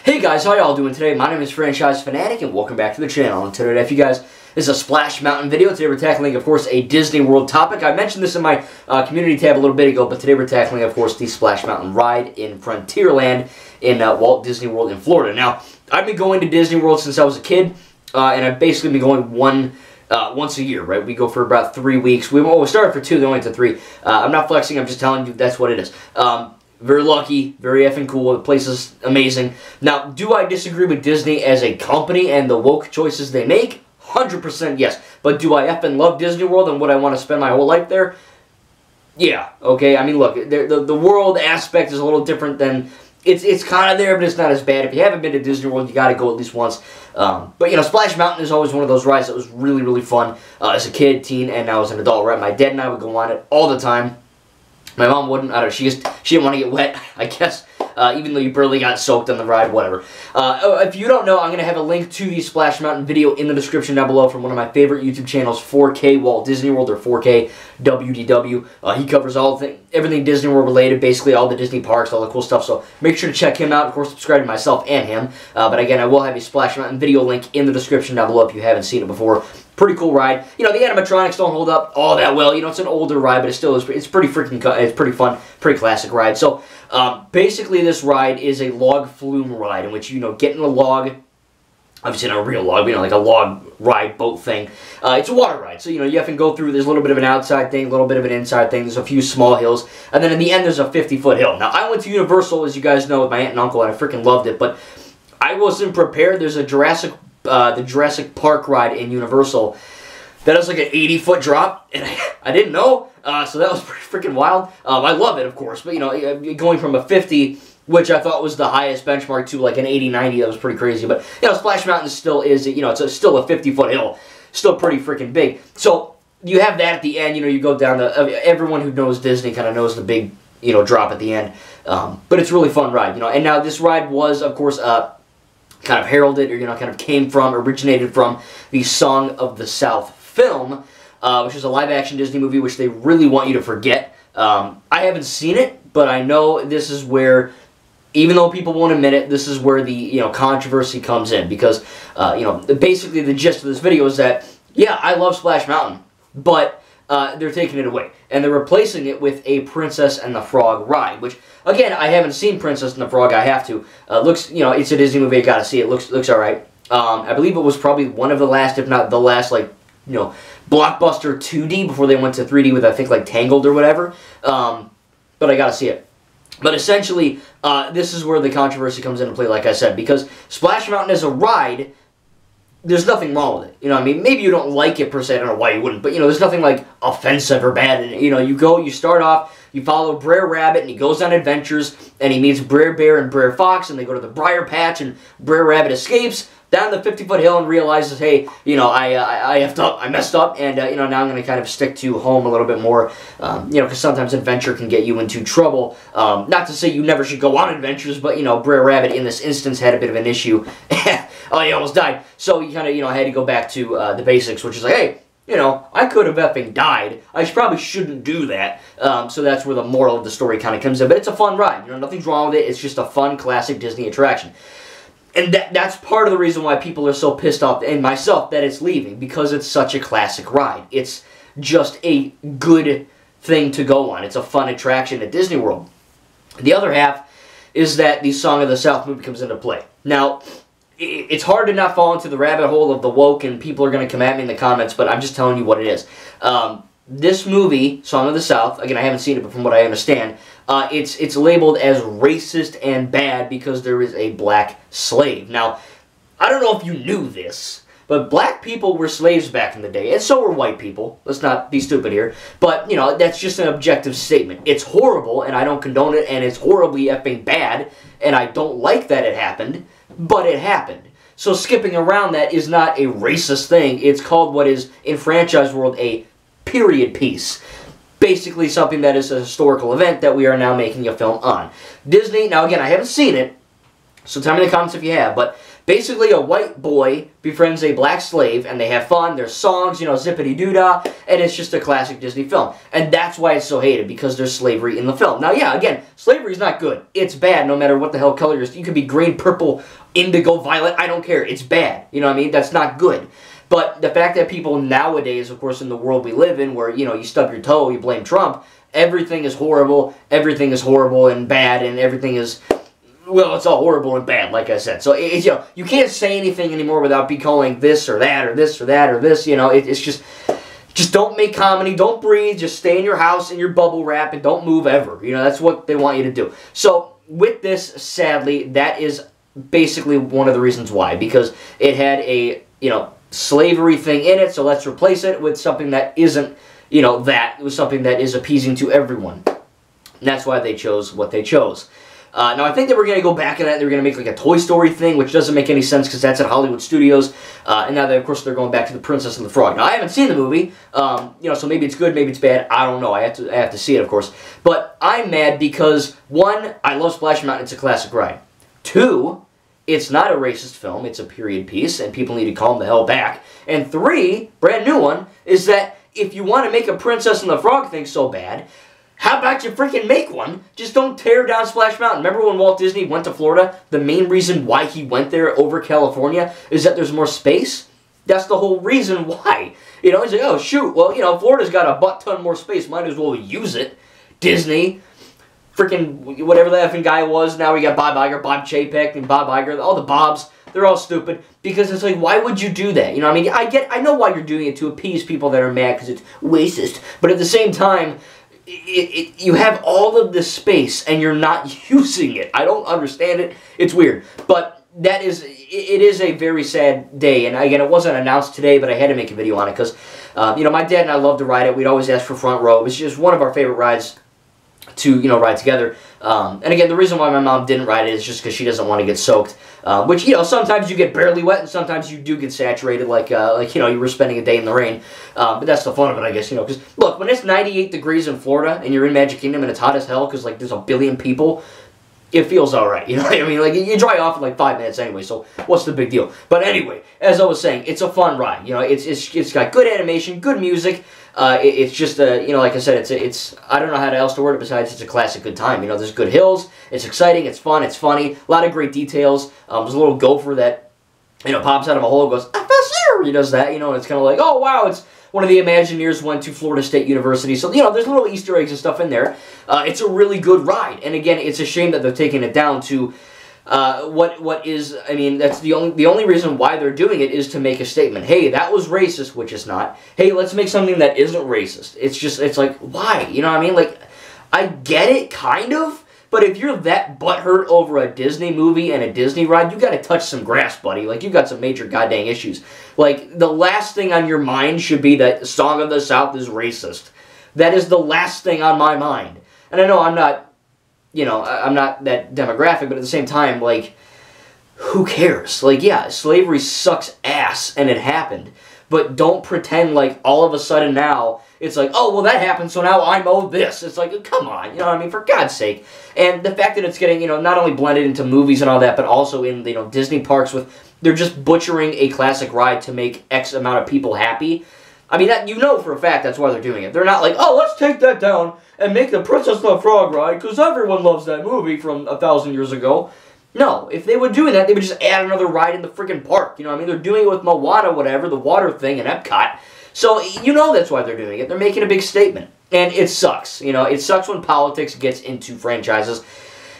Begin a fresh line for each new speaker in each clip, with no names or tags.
Hey guys, how y'all doing today? My name is Franchise Fanatic and welcome back to the channel. And today, if you guys, this is a Splash Mountain video. Today we're tackling, of course, a Disney World topic. I mentioned this in my community tab a little bit ago, but today we're tackling, of course, the Splash Mountain ride in Frontierland in Walt Disney World in Florida. Now, I've been going to Disney World since I was a kid, and I've basically been going once a year, right? We go for about 3 weeks. We started for 2, then went to 3. I'm not flexing, I'm just telling you that's what it is. Very lucky, very effing cool. The place is amazing. Now, do I disagree with Disney as a company and the woke choices they make? 100% yes. But do I effing love Disney World and would I want to spend my whole life there? Yeah, okay. I mean, look, the world aspect is a little different than... It's kind of there, but it's not as bad. If you haven't been to Disney World, you got to go at least once. But, you know, Splash Mountain is always one of those rides that was really, really fun as a kid, teen, and now as an adult, right? My dad and I would go on it all the time. My mom wouldn't. I don't know. She didn't want to get wet, I guess. Even though you barely got soaked on the ride, whatever. If you don't know, I'm going to have a link to the Splash Mountain video in the description down below from one of my favorite YouTube channels, 4K Walt Disney World, or 4K WDW. He covers everything Disney World related, basically all the Disney parks, all the cool stuff. So make sure to check him out. Of course, subscribe to myself and him. But again, I will have a Splash Mountain video link in the description down below if you haven't seen it before. Pretty cool ride. You know, the animatronics don't hold up all that well. You know, it's an older ride, but it's pretty freaking, it's pretty fun, pretty classic ride. So, basically this ride is a log flume ride in which, you know, get in a log, obviously not a real log, but, you know, like a log ride boat thing. It's a water ride, so, you know, you have to go through, there's a little bit of an outside thing, a little bit of an inside thing, there's a few small hills, and then in the end there's a 50-foot hill. Now, I went to Universal, as you guys know, with my aunt and uncle, and I freaking loved it, but I wasn't prepared. There's a the Jurassic Park ride in Universal that has like an 80-foot drop, and I didn't know, so that was pretty freaking wild. I love it, of course, but, you know, going from a 50, which I thought was the highest benchmark, to like an 80, 90, that was pretty crazy. But, you know, Splash Mountain still is, you know, it's still a 50-foot hill, still pretty freaking big. So you have that at the end, you know, you go down everyone who knows Disney kind of knows the big, you know, drop at the end. But it's a really fun ride, you know. And now this ride was, of course, kind of heralded, or, you know, kind of originated from the Song of the South film, which is a live-action Disney movie which they really want you to forget. I haven't seen it, but I know this is where, even though people won't admit it, this is where the, you know, controversy comes in, because, you know, basically the gist of this video is that, yeah, I love Splash Mountain, but they're taking it away, and they're replacing it with a Princess and the Frog ride, which, again, I haven't seen Princess and the Frog. I have to. Looks, you know, it's a Disney movie. I gotta see it. Looks all right. I believe it was probably one of the last, if not the last, like, you know, blockbuster 2D before they went to 3D with, I think, like, Tangled or whatever. But I gotta see it. But essentially, this is where the controversy comes into play, like I said, because Splash Mountain as a ride, there's nothing wrong with it. You know what I mean? Maybe you don't like it per se. I don't know why you wouldn't. But, you know, there's nothing, like, offensive or bad in it. You know, you start off, you follow Brer Rabbit, and he goes on adventures, and he meets Brer Bear and Brer Fox, and they go to the Briar Patch, and Brer Rabbit escapes down the 50-foot hill and realizes, hey, you know, I effed up, I messed up, and, you know, now I'm going to kind of stick to home a little bit more, you know, because sometimes adventure can get you into trouble. Not to say you never should go on adventures, but, you know, Brer Rabbit in this instance had a bit of an issue. Oh, he almost died. So he kind of, you know, had to go back to the basics, which is like, hey, you know, I could have effing died. I probably shouldn't do that. So that's where the moral of the story kind of comes in. But it's a fun ride. You know, nothing's wrong with it. It's just a fun, classic Disney attraction. And that's part of the reason why people are so pissed off, and myself, that it's leaving, because it's such a classic ride. It's just a good thing to go on. It's a fun attraction at Disney World. The other half is that the Song of the South movie comes into play. Now, it's hard to not fall into the rabbit hole of the woke, and people are going to come at me in the comments, but I'm just telling you what it is. This movie, Song of the South, again, I haven't seen it, but from what I understand, it's labeled as racist and bad because there is a black slave. Now, I don't know if you knew this, but black people were slaves back in the day, and so were white people. Let's not be stupid here. But, you know, that's just an objective statement. It's horrible, and I don't condone it, and it's horribly effing bad, and I don't like that it happened, but it happened. So skipping around that is not a racist thing. It's called what is, in franchise world, a period piece. Basically something that is a historical event that we are now making a film on. Disney, now again, I haven't seen it, So tell me in the comments if you have. But basically, a white boy befriends a black slave, and they have fun. There's songs, you know, zippity-doo-dah, and it's just a classic Disney film. And that's why it's so hated, because there's slavery in the film. Now, yeah, again, slavery is not good. It's bad no matter what the hell color you could be green, purple, indigo, violet. I don't care. It's bad. You know what I mean? That's not good. But the fact that people nowadays, of course, in the world we live in, where, you know, you stub your toe, you blame Trump, everything is horrible and bad, and everything is... well, it's all horrible and bad, like I said. So, you know, you can't say anything anymore without be calling this or that or this or that or this, you know. It's just don't make comedy, don't breathe, just stay in your house in your bubble wrap and don't move ever. You know, that's what they want you to do. So, with this, sadly, that is basically one of the reasons why. Because it had a, you know, slavery thing in it, so let's replace it with something that isn't, you know, that. It was something that is appeasing to everyone. And that's why they chose what they chose. Now, I think they were going to go back in that. They were going to make like a Toy Story thing, which doesn't make any sense because that's at Hollywood Studios. And now, of course, they're going back to The Princess and the Frog. Now, I haven't seen the movie, you know, so maybe it's good, maybe it's bad. I don't know. I have to see it, of course. But I'm mad because, one, I love Splash Mountain. It's a classic ride. Two, it's not a racist film. It's a period piece, and people need to calm the hell back. And three, brand new one, is that if you want to make a Princess and the Frog thing so bad, how about you freaking make one? Just don't tear down Splash Mountain. Remember when Walt Disney went to Florida? The main reason why he went there over California is that there's more space? That's the whole reason why. You know, he's like, oh, shoot, well, you know, Florida's got a butt-ton more space. Might as well use it. Disney, freaking whatever the effing guy was. Now we got Bob Iger, Bob Chapek, and Bob Iger. All the Bobs, they're all stupid. Because it's like, why would you do that? You know what I mean? I know why you're doing it, to appease people that are mad because it's racist. But at the same time, you have all of this space and you're not using it. I don't understand it. It's weird. But it is a very sad day. And again, it wasn't announced today, but I had to make a video on it because, you know, my dad and I love to ride it. We'd always ask for front row. It was just one of our favorite rides to, you know, ride together. And again, the reason why my mom didn't ride it is just because she doesn't want to get soaked. Which, you know, sometimes you get barely wet and sometimes you do get saturated, like you know, you were spending a day in the rain. But that's the fun of it, I guess, you know. Because, look, when it's 98 degrees in Florida and you're in Magic Kingdom and it's hot as hell because, like, there's a billion people, it feels alright, you know what I mean? Like, you dry off in, like, 5 minutes anyway, so what's the big deal? But anyway, as I was saying, it's a fun ride. You know, it's got good animation, good music. It's just, you know, like I said, it's I don't know how else to word it besides it's a classic good time. You know, there's good hills, it's exciting, it's fun, it's funny, a lot of great details. There's a little gopher that, you know, pops out of a hole and goes, "Professor!" He does that, you know, and it's kind of like, oh, wow, it's one of the Imagineers went to Florida State University. So, you know, there's little Easter eggs and stuff in there. It's a really good ride. And again, it's a shame that they're taking it down to what is, I mean, that's the only reason why they're doing it is to make a statement. Hey, that was racist, which is not. Hey, let's make something that isn't racist. It's just, it's like, why? You know what I mean? Like, I get it, kind of, but if you're that butthurt over a Disney movie and a Disney ride, you gotta touch some grass, buddy. Like, you got some major goddamn issues. Like, the last thing on your mind should be that Song of the South is racist. That is the last thing on my mind. And I know I'm not, you know, I'm not that demographic, but at the same time, like, who cares? Like, yeah, slavery sucks ass, and it happened. But don't pretend like all of a sudden now, it's like, oh, well, that happened, so now I'm owed this. It's like, come on, you know what I mean? For God's sake. And the fact that it's getting, you know, not only blended into movies and all that, but also in, you know, Disney parks with, they're just butchering a classic ride to make X amount of people happy. I mean, that, you know for a fact that's why they're doing it. They're not like, oh, let's take that down and make the Princess and the Frog ride, because everyone loves that movie from 1,000 years ago. No, if they were doing that, they would just add another ride in the freaking park. You know what I mean? They're doing it with Moana, whatever, the water thing in Epcot. So, you know that's why they're doing it. They're making a big statement. And it sucks. You know, it sucks when politics gets into franchises,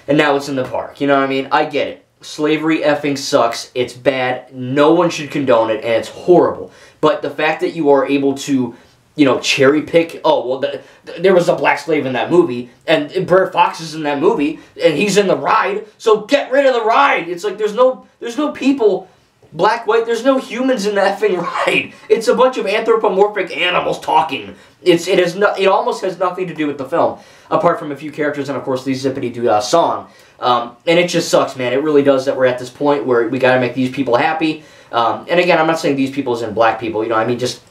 and now it's in the park. You know what I mean? I get it. Slavery effing sucks. It's bad. No one should condone it, and it's horrible. But the fact that you are able to, you know, cherry pick, oh, well, there was a black slave in that movie, and Brer Fox is in that movie, and he's in the ride, so get rid of the ride. It's like there's no people, black, white, there's no humans in that effing ride. It's a bunch of anthropomorphic animals talking. It almost has nothing to do with the film, apart from a few characters and, of course, the Zippity-Doo-Dah song. And it just sucks, man. It really does that we're at this point where we got to make these people happy. And again, I'm not saying these people as in black people, you know, I mean just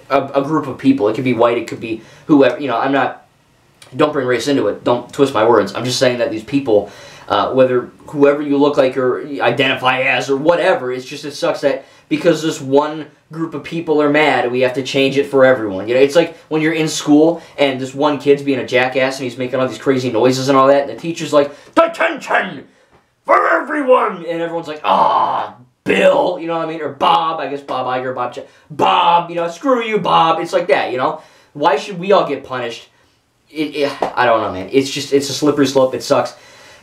a group of people. It could be white, it could be whoever, you know, don't bring race into it, don't twist my words. I'm just saying that these people, whether whoever you look like or identify as or whatever. It's just, it sucks that because this one group of people are mad, we have to change it for everyone. You know, it's like when you're in school and this one kid's being a jackass and he's making all these crazy noises and all that, and the teacher's like, "Detention for everyone!" And everyone's like, "Ah, Bill," you know what I mean? Or Bob, I guess Bob Iger, Bob, you know, "Screw you, Bob." It's like that, you know? Why should we all get punished? I don't know, man. It's just, it's a slippery slope. It sucks.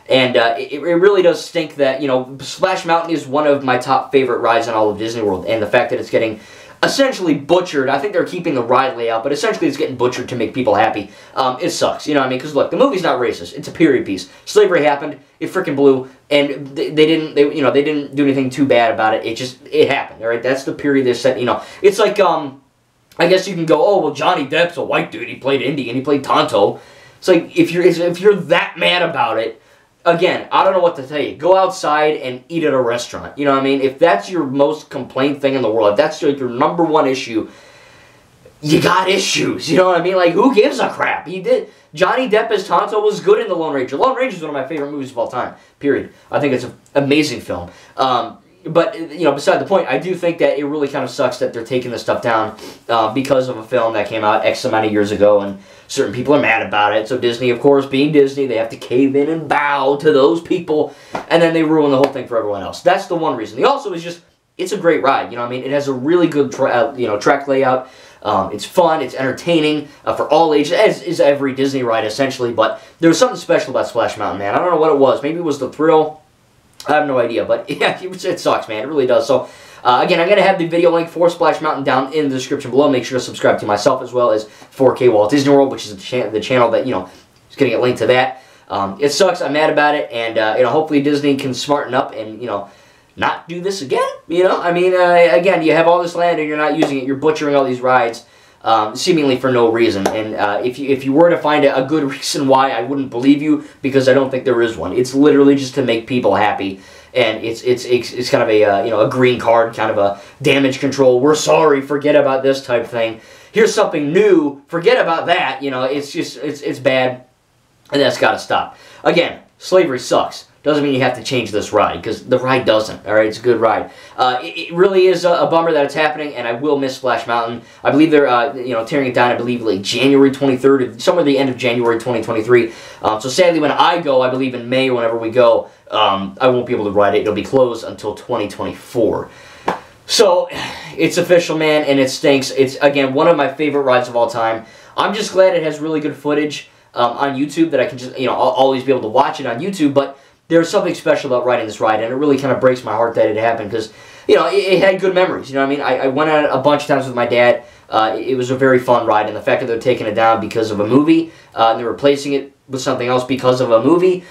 And it really does stink that, you know, Splash Mountain is one of my top favorite rides in all of Disney World. And the fact that it's getting essentially butchered, I think they're keeping the ride layout, but essentially it's getting butchered to make people happy. It sucks, you know what I mean? Because look, the movie's not racist. It's a period piece. Slavery happened. It freaking blew. And they didn't do anything too bad about it. It happened, all right? That's the period they set, you know. It's like, I guess you can go, "Oh, well, Johnny Depp's a white dude. He played Indy and he played Tonto." It's like, if you're that mad about it, again, I don't know what to tell you. Go outside and eat at a restaurant. You know what I mean? If that's your most complained thing in the world, if that's like your number one issue, you got issues. You know what I mean? Like, who gives a crap? He did. Johnny Depp as Tonto was good in The Lone Ranger. Lone Ranger is one of my favorite movies of all time, period. I think it's an amazing film. But, you know, beside the point, I do think that it really kind of sucks that they're taking this stuff down because of a film that came out X amount of years ago, and certain people are mad about it. So Disney, of course, being Disney, they have to cave in and bow to those people, and then they ruin the whole thing for everyone else. That's the one reason. The also is just, it's a great ride, you know what I mean? It has a really good track layout. It's fun, it's entertaining for all ages, as is every Disney ride, essentially, but there was something special about Splash Mountain, man. I don't know what it was. Maybe it was the thrill. I have no idea, but yeah, it sucks, man. It really does. So, again, I'm going to have the video link for Splash Mountain down in the description below. Make sure to subscribe to myself as well as 4K Walt Disney World, which is the channel that, you know, is going to get linked to that. It sucks. I'm mad about it, and, you know, hopefully Disney can smarten up and, you know, not do this again, you know? I mean, again, you have all this land and you're not using it. You're butchering all these rides. Seemingly for no reason, and if you were to find a good reason why, I wouldn't believe you, because I don't think there is one. It's literally just to make people happy, and it's kind of a you know, a green card, kind of a damage control. We're sorry, forget about this type thing. Here's something new, forget about that. You know, it's just it's bad, and that's got to stop. Again, slavery sucks. Doesn't mean you have to change this ride, because the ride doesn't, all right? It's a good ride. It really is a bummer that it's happening, and I will miss Splash Mountain. I believe they're, you know, tearing it down, I believe, like January 23rd, somewhere at the end of January 2023. So sadly, when I go, I believe in May or whenever we go, I won't be able to ride it. It'll be closed until 2024. So, it's official, man, and it stinks. It's, again, one of my favorite rides of all time. I'm just glad it has really good footage on YouTube that I can just, you know, I'll always be able to watch it on YouTube, but there's something special about riding this ride, and it really kind of breaks my heart that it happened, because, you know, it had good memories, you know what I mean? I went on it a bunch of times with my dad. It was a very fun ride, and the fact that they're taking it down because of a movie, and they're replacing it with something else because of a movie,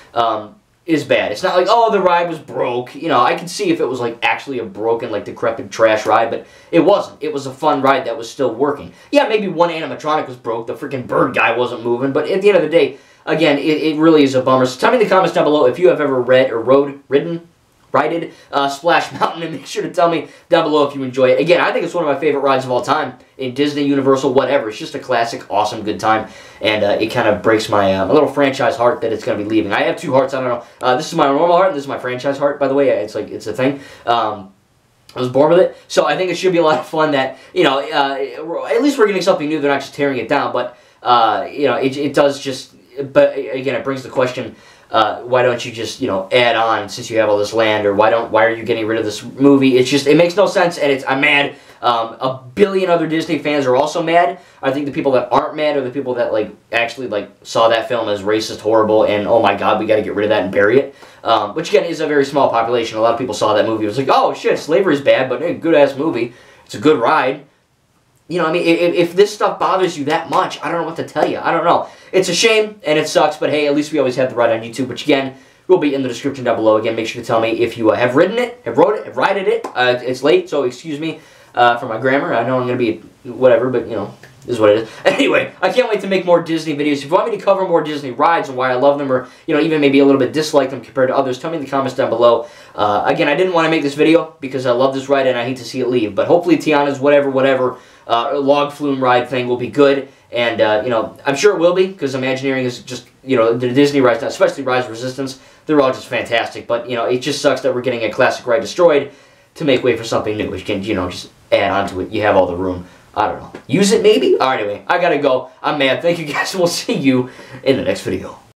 is bad. It's not like, oh, the ride was broke. You know, I could see if it was, like, actually a broken, like, decrepit trash ride, but it wasn't. It was a fun ride that was still working. Yeah, maybe one animatronic was broke, the freaking bird guy wasn't moving, but at the end of the day, again, it really is a bummer. So tell me in the comments down below if you have ever read or ridden Splash Mountain, and make sure to tell me down below if you enjoy it. Again, I think it's one of my favorite rides of all time in Disney, Universal, whatever. It's just a classic, awesome, good time, and it kind of breaks my little franchise heart that it's going to be leaving. I have two hearts. I don't know. This is my normal heart, and this is my franchise heart, by the way. It's like, it's a thing. I was born with it, so I think it should be a lot of fun that, you know, at least we're getting something new. They're not just tearing it down, but, you know, it does just... But again, it brings the question, why don't you just, you know, add on since you have all this land, or why are you getting rid of this movie? It's just, it makes no sense, and I'm mad. A billion other Disney fans are also mad. I think the people that aren't mad are the people that, like, actually, like, saw that film as racist, horrible, and oh my god, we got to get rid of that and bury it. Which again is a very small population. A lot of people saw that movie. It was like, oh shit, slavery's bad, but hey, good ass movie. It's a good ride. You know, I mean, if this stuff bothers you that much, I don't know what to tell you. I don't know. It's a shame, and it sucks, but hey, at least we always have the ride on YouTube, which, again, will be in the description down below. Again, make sure to tell me if you have ridden it, have rode it, have ridden it. It's late, so excuse me for my grammar. I know I'm going to be whatever, but, you know, this is what it is. Anyway, I can't wait to make more Disney videos. If you want me to cover more Disney rides and why I love them, or, you know, even maybe a little bit dislike them compared to others, tell me in the comments down below. Again, I didn't want to make this video because I love this ride and I hate to see it leave, but hopefully Tiana's whatever log flume ride thing will be good, And, you know, I'm sure it will be, because Imagineering is just, you know, the Disney rides, especially Rise of Resistance, they're all just fantastic. But, you know, it just sucks that we're getting a classic ride destroyed to make way for something new, which you can, you know, just add on to it. You have all the room. I don't know. Use it, maybe? Alright, anyway, I gotta go. I'm mad. Thank you guys, and we'll see you in the next video.